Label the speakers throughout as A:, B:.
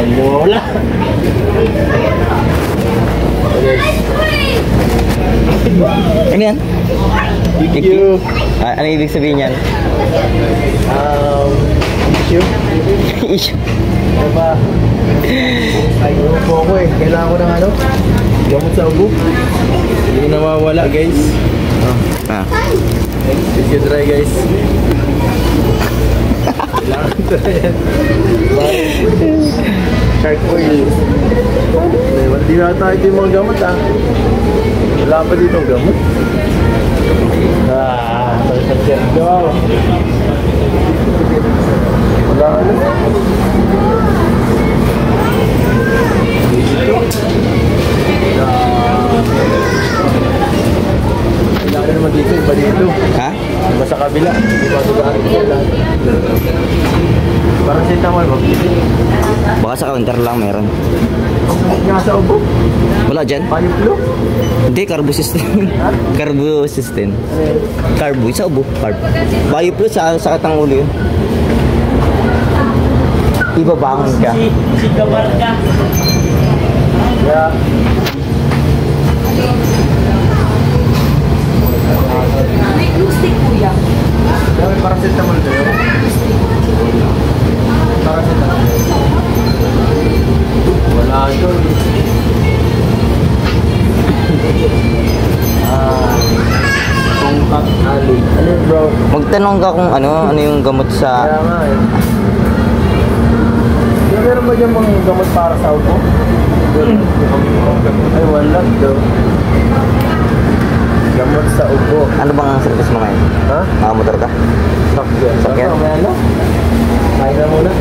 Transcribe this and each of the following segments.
A: Wala.
B: Ano yan?
A: Thank you.
B: Ano ibig sabihin yan?
A: Issue?
B: Issue.
A: Ano ba? Ay, upo ako eh. Kailangan ko ng ano? Gamot sa ubo. Hindi nawawala guys. Tissue dry guys. Kailangan ito yan. Shark oil. Hindi na tayo yung mga gamot ah. Wala pa dito ang gamot. Pagkakasyan ko. Wala ano. Kailangan naman dito, iba dito.
B: Ha?
A: Iba sa kabila. Iba dugaan ko lahat. Parang sintamol mo.
B: Baka sa counter lang meron.
A: Nga sa ubo?
B: Wala dyan?
A: Paniplo?
B: Hindi, carbo system. Carbo system. Carbo, isa ubo. Carb. Bayo plus sa katang ulo yun. Ibabangon ka.
A: Si Gabar ka. Yeah.
C: May glue stick kuya.
A: May paracetamol kayo? Paracetamol. Wala ito. Tongkat ali. Ano yun bro?
B: Magtanong ka kung ano yung gamot sa...
A: Kaya nga eh. Meron ba dyan mga gamot para sa upo? Ay wala daw. Gamot sa ubo.
B: Ano bang ang service mo ngayon?
A: Ha?
B: Nakamotor ka?
A: Sakyan.
B: Sakyan?
A: May ano? Kain na muna.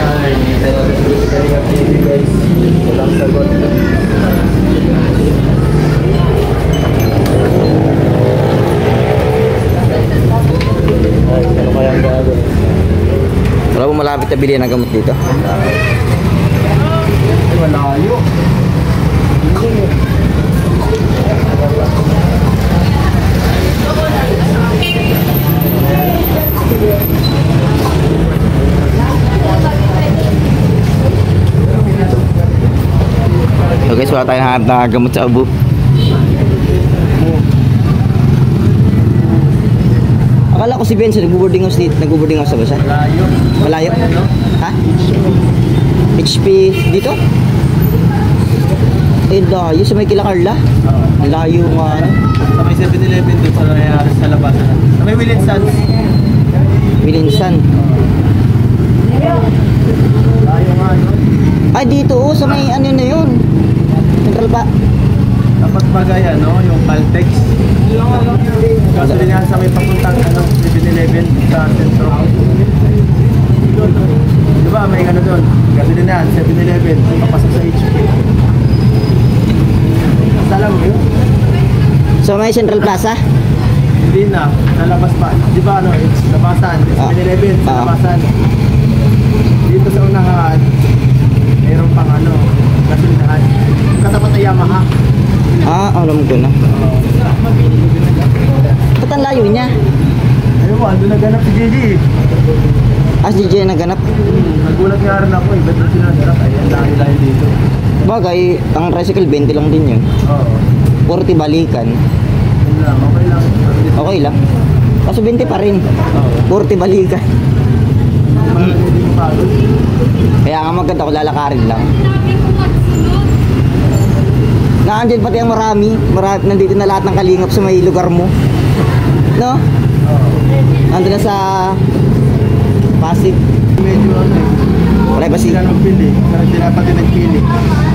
A: Ay, hindi guys. Walang sagot. Ay, ano kaya ang gagawin?
B: Wala mo malapit na bilhin ng gamot dito?
A: Ay, malayo.
B: So guys, wala tayong hanap na gamot sa ubo. Akala ko si Benzo nag-boarding house dito. Nag-boarding house ba siya?
A: Malayo.
B: Malayo? Ha? HP dito? Eh, layo sa may kila Carla. Layo nga.
A: Sa may 7-Eleven doon sa nangyayari sa labasan. Sa may Willinsons.
B: Wilinsan.
A: Layo nga yun.
B: Ay, dito oh, sa may ano na yun. Central pa.
A: Dapat bagay ano, yung Caltex. Kaso din yan sa may papuntang ano, 7-Eleven sa sentro. Diba may ano doon? Kaso din yan, 7-Eleven, papasok sa HP. Salam mo yun?
B: So may Central Plaza?
A: Hindi na, sa labas pa. Diba ano, it's labasan, 7-Eleven, sa labasan. Dito sa unahan, mayroon pang ano, gasolinahan. Katapat ay Yamaha.
B: Alam ko na. Ba't ang layo niya?
A: Ayun mo, ando naganap si JJ.
B: Si JJ naganap?
A: Nagulat nga rin ako eh, ba't doon sila naganap? Ayan, layo-layo dito.
B: Bagay, ang tricycle 20 lang din yun.
A: Oo.
B: 40 balikan.
A: Yun lang, okay lang.
B: Okay lang. Kaso 20 pa rin.
A: Oo.
B: 40 balikan.
A: Hindi mo pagod.
B: Kaya nga maganda ko lalakarin lang. Naandyan pati ang marami. Nandito na lahat ng kalingap sa may lugar mo. No? Nandun na sa Pasig.
A: Medyo ano eh.
B: Wala ba si
A: Sila nagpili. Sila pati nagpili.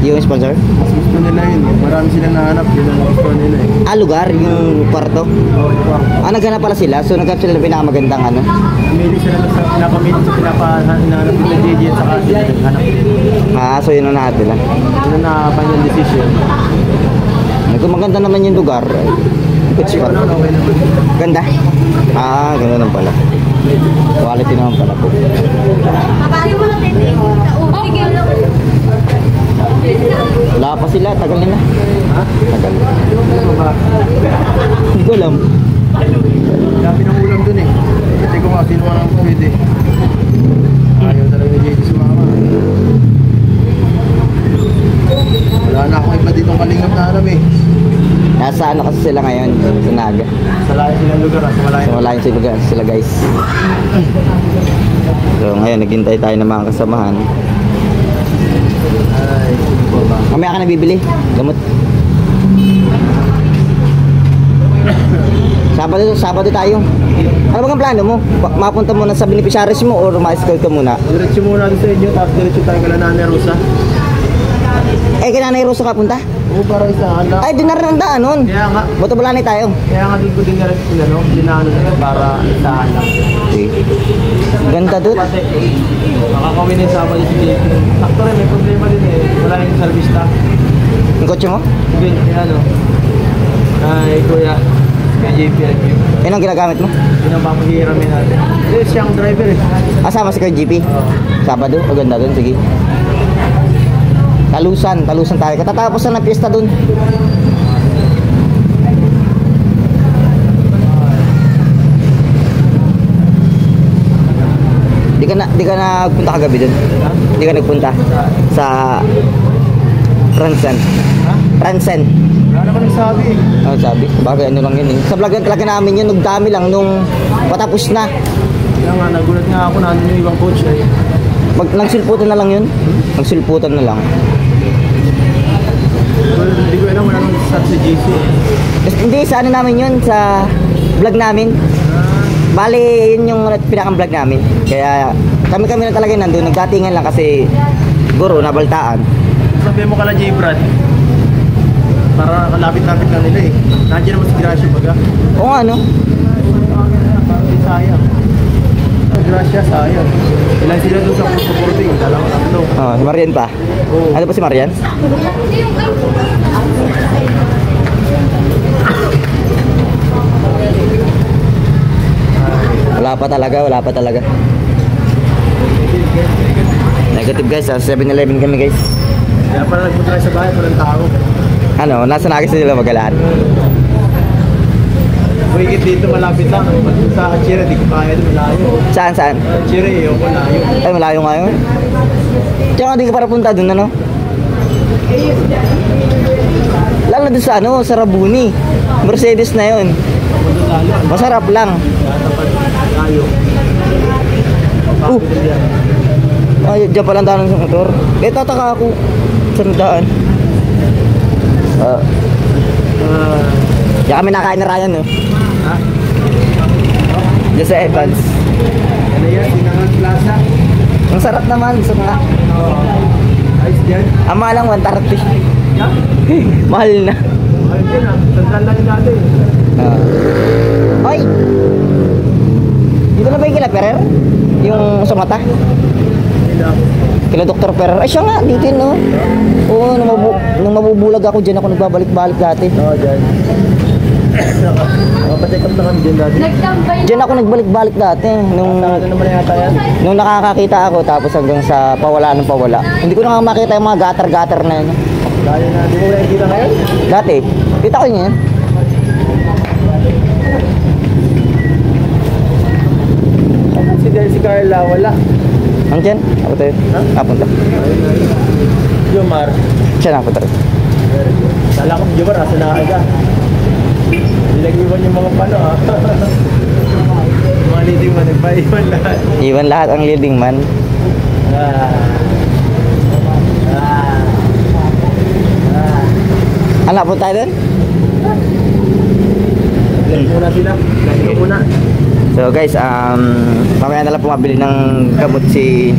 B: yung sponsor?
A: Mas gusto nila yun eh. Marami sila nahanap. Yun ang gusto nila eh.
B: Lugar, yung kwarto.
A: Oo, ito.
B: Naghanap pala sila. So naghanap sila ng pinakamagandang ano.
A: Pumili sila sa pinapamili sa pinapahanap nila JJ at saka sila naghanap.
B: So yun ang nahat nila.
A: Yun na final decision.
B: Kung maganda naman yung lugar, it's
A: Ay,
B: fun.
A: ano, okay naman.
B: Ganda? Ganda naman pala. Quality naman pala po.
C: Paano mo na tete?
B: Wala pa sila, tagal nila.
A: Ha?
B: Tagal.
A: Ano ba?
B: Hindi ko alam.
A: Dami ng ulam dun eh. Kasi ko nga, sino ang pwede. Ayaw Malayo.
B: So, malayo sila guys. So ngayon naghintay tayo ng mga kasamahan.
A: Ay, po ba?
B: Mamaya ka na bibili gamot. Sabado tayo. Ano bang ang plano mo? Mapunta muna sa beneficiaries mo or ma-escort ka muna?
A: Diretso muna sa inyo, tapos diretso tayo kala Nanay Rosa.
B: Eh, kay Nanay Rosa ka punta?
A: Oo, para isahan lang.
B: Ay, doon na rin ang daan nun.
A: Kaya nga,
B: Botobolani tayo.
A: din ko din narin sila, no? Dinahan nila para isahan lang.
B: Okay. Ganda doon.
A: Pati, makakawin yung Sabado si JP. Sakto rin, may problema din eh. Wala yung service staff.
B: Yung kotse mo?
A: Sige, kaya no. Ay, kuya. Kaya JP.
B: Yan ang ginagamit mo?
A: Yun ang papahiramin natin. Kasi siyang driver eh.
B: Asama si Kuya GP?
A: Oo.
B: Sabado? Maganda doon, sige. Talusan tayo. Katatapos na ng piyesta doon. Di ka nagpunta kagabi doon? Di ka nagpunta sa Ransen?
A: Ha?
B: Ransen.
A: Wala naman nagsabi eh.
B: Ano sabi? Bagay ano lang yun eh. Sa vlog talaga namin yun, nagdami lang nung patapos na.
A: Kaya nga, nagulat nga ako na yung ibang coach eh.
B: Nagsulputan na lang yun? Nagsulputan na lang.
A: Well, hindi ko alam, wala nang start si JC eh.
B: Hindi, sa ano namin yun, sa vlog namin. Bali, yun yung pinakang vlog namin. Kaya kami na talaga nandun, nagdatingan lang kasi guro, nabaltaan.
A: Sabihin mo kala J. Brad. Para kalapit-lapit lang nila eh. Nandiyan naman si Gracia baga.
B: Oo nga, no?
A: Parang di sayang. Gracia, sayang. Ilan sila doon sa supporting? Dalawa, tatlo.
B: Oh, si Marian pa.
A: Oo.
B: Ano pa si Marian? Wala pa talaga. Negative guys, sa 7-Eleven kami guys.
A: Kaya pala nagpunta tayo sa bahay, walang tao.
B: Ano, nasa nagis sila magalaan.
A: Buhigit dito malapit lang. Pag sa Achira, di ko kaya doon, malayo.
B: Saan?
A: Achira, ayoko, malayo.
B: Ay, malayo nga yun. Tsaka di ka para punta dun, ano? Lalo na dun sa ano, sa Rabuni. Mercedes na yun.
A: Pumunta lalo.
B: Masarap lang.
A: Kaya tapat, malayo. Papakit yan.
B: Ay, dyan palang daan sa motor. Eh, tataka ako. Saan daan? Diyan kami nakain na Ryan, no?
A: Ha?
B: Diyan sa Evans.
A: Ano yan? Sinangan Plaza.
B: Ang sarap naman, gusto mo nga.
A: Ayos dyan.
B: Ang mahal lang 130.
A: Yeah?
B: Mahal na.
A: Ayos dyan ah. Sandal lang yung dati.
B: Ay! Dito na ba yung kila Ferrer? Yung sa mata? Kila Dr. Ferrer. Ay siya nga, dito no. Oo, nung mabubulag ako dyan ako nagbabalik-balik dati.
A: Oo, dyan. Nakapacheck up na kami dyan dati.
C: Nagtambay
B: Dyan ako nagbalik-balik dati.
A: Ano naman yata yan?
B: Nung nakakakita ako tapos hanggang sa pawala ng pawala. Hindi ko na makita yung mga gatar-gatar na yun.
A: Dahil na, di mo wala nakikita ngayon?
B: Dati, kita ko yun.
A: Si Carla, wala.
B: Ang dyan? Ako tayo.
A: Ha?
B: Napunta.
A: Jomar.
B: Siya napunta rin.
A: Kala ko Jomar, asa na aga. Nilag-iwan yung mga pano ha. Mga leading man, nagpa-iwan lahat.
B: Iwan lahat ang leading man. Anak po tayo doon?
A: Lagi muna sila. Lagi ko muna.
B: So guys, mamaya na lang pumabili ng gamot si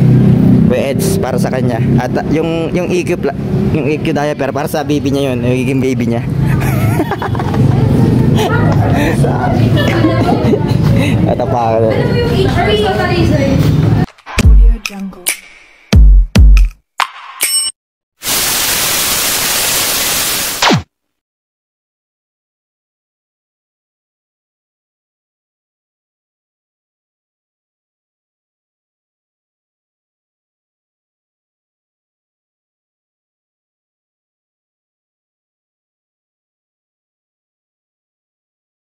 B: Eds para sa kanya. At yung EQ diaper para sa baby niya yun, yung baby niya. At apa.
C: Ano yung HP?